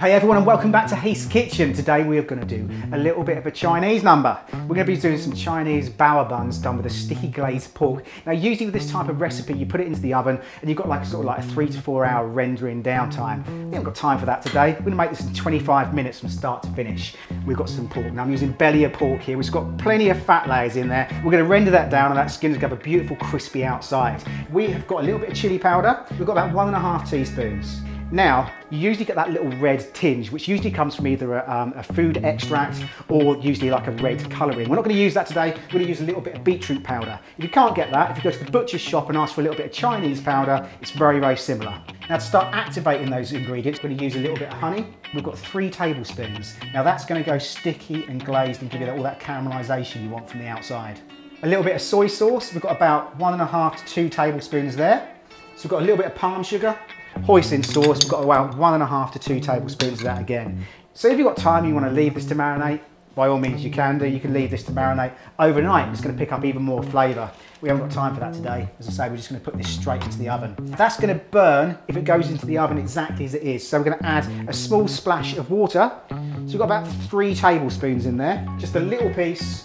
Hey everyone and welcome back to Haste Kitchen. Today we are going to do a little bit of a Chinese number. We're going to be doing some Chinese bao buns done with a sticky glazed pork. Now usually with this type of recipe you put it into the oven and you've got like a 3 to 4 hour rendering downtime. We haven't got time for that today. We're going to make this in 25 minutes from start to finish. We've got some pork. Now I'm using belly of pork here. We've got plenty of fat layers in there. We're going to render that down and that skin is going to have a beautiful crispy outside. We have got a little bit of chili powder. We've got about 1.5 teaspoons. Now, you usually get that little red tinge, which usually comes from either a food extract or usually like a red colouring. We're not going to use that today, we're going to use a little bit of beetroot powder. If you can't get that, if you go to the butcher's shop and ask for a little bit of Chinese powder, it's very, very similar. Now to start activating those ingredients, we're going to use a little bit of honey. We've got 3 tablespoons. Now that's going to go sticky and glazed and give you all that caramelisation you want from the outside. A little bit of soy sauce, we've got about 1.5 to 2 tablespoons there. So we've got a little bit of palm sugar. Hoisin sauce, we've got about 1.5 to 2 tablespoons of that again. So if you've got time, you want to leave this to marinate, by all means you can do. You can leave this to marinate overnight. It's going to pick up even more flavour. We haven't got time for that today. As I say, we're just going to put this straight into the oven. That's going to burn if it goes into the oven exactly as it is. So we're going to add a small splash of water. So we've got about 3 tablespoons in there. Just a little piece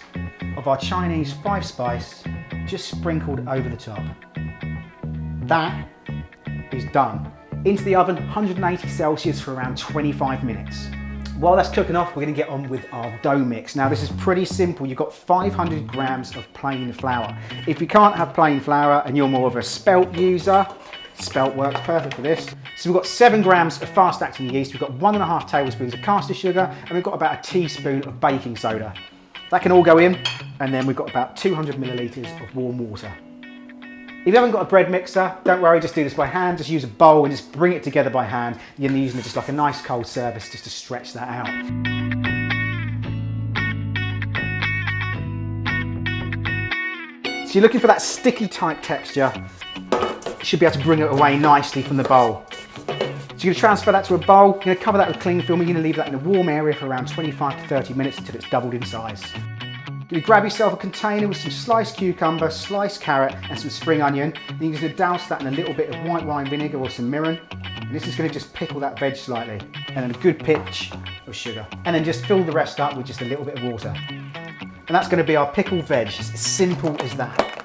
of our Chinese 5 spice, just sprinkled over the top. That is done. Into the oven, 180 Celsius for around 25 minutes. While that's cooking off, we're going to get on with our dough mix. Now this is pretty simple. You've got 500 grams of plain flour. If you can't have plain flour and you're more of a spelt user, spelt works perfect for this. So we've got 7 grams of fast acting yeast, we've got 1.5 tablespoons of castor sugar, and we've got about a teaspoon of baking soda. That can all go in, and then we've got about 200 millilitres of warm water. If you haven't got a bread mixer, don't worry, just do this by hand. Just use a bowl and just bring it together by hand. You're using it just like a nice cold service just to stretch that out. So you're looking for that sticky type texture. You should be able to bring it away nicely from the bowl. So you're going to transfer that to a bowl. You're going to cover that with cling film. You're going to leave that in a warm area for around 25 to 30 minutes until it's doubled in size. You grab yourself a container with some sliced cucumber, sliced carrot and some spring onion. Then you're going to douse that in a little bit of white wine vinegar or some mirin. And this is going to just pickle that veg slightly. And then a good pinch of sugar. And then just fill the rest up with just a little bit of water. And that's going to be our pickled veg. It's as simple as that.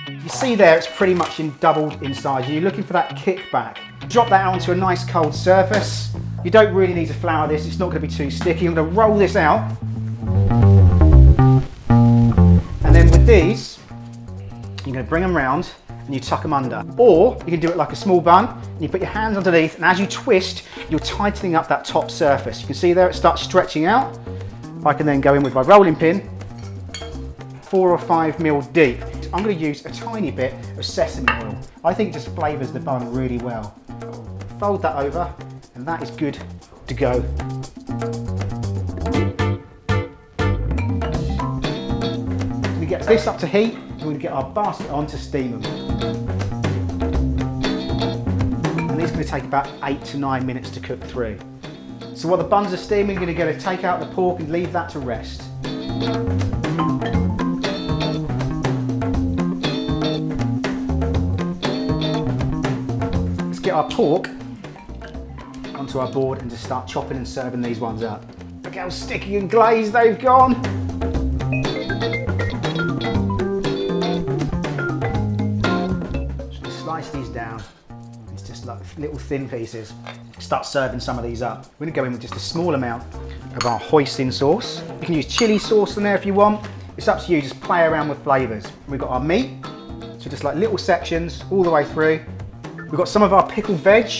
You see there it's pretty much doubled in size. You're looking for that kickback. Drop that out onto a nice cold surface. You don't really need to flour this. It's not going to be too sticky. I'm going to roll this out. And then with these, you're going to bring them round and you tuck them under. Or you can do it like a small bun and you put your hands underneath and as you twist, you're tightening up that top surface. You can see there it starts stretching out. I can then go in with my rolling pin, 4 or 5 mil deep. I'm going to use a tiny bit of sesame oil. I think it just flavours the bun really well. Fold that over and that is good to go. Get this up to heat, we're going to get our basket on to steam them. And these are going to take about 8 to 9 minutes to cook through. So while the buns are steaming, you're going to take out the pork and leave that to rest. Let's get our pork onto our board and just start chopping and serving these ones up. Look how sticky and glazed they've gone. Slice these down, it's just like little thin pieces. Start serving some of these up. We're going to go in with just a small amount of our hoisin sauce. You can use chili sauce in there if you want. It's up to you, just play around with flavours. We've got our meat, so just like little sections all the way through. We've got some of our pickled veg,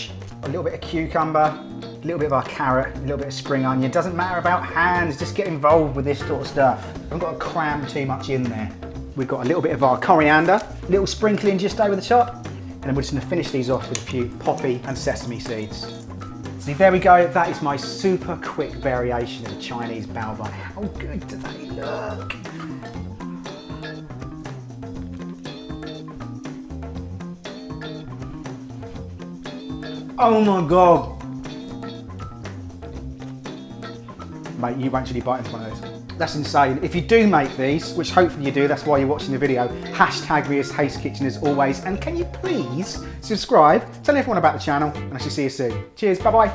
a little bit of cucumber, a little bit of our carrot, a little bit of spring onion. It doesn't matter about hands, just get involved with this sort of stuff. I haven't got to cram too much in there. We've got a little bit of our coriander, a little sprinkling just over the top. And then we're just going to finish these off with a few poppy and sesame seeds. See, there we go. That is my super quick variation of the Chinese bao bun. How good do they look? Oh my God. Mate, you won't actually bite into one of those. That's insane. If you do make these, which hopefully you do, that's why you're watching the video, hashtag me as Haste Kitchen as always. And can you please subscribe, tell everyone about the channel, and I shall see you soon. Cheers, bye bye.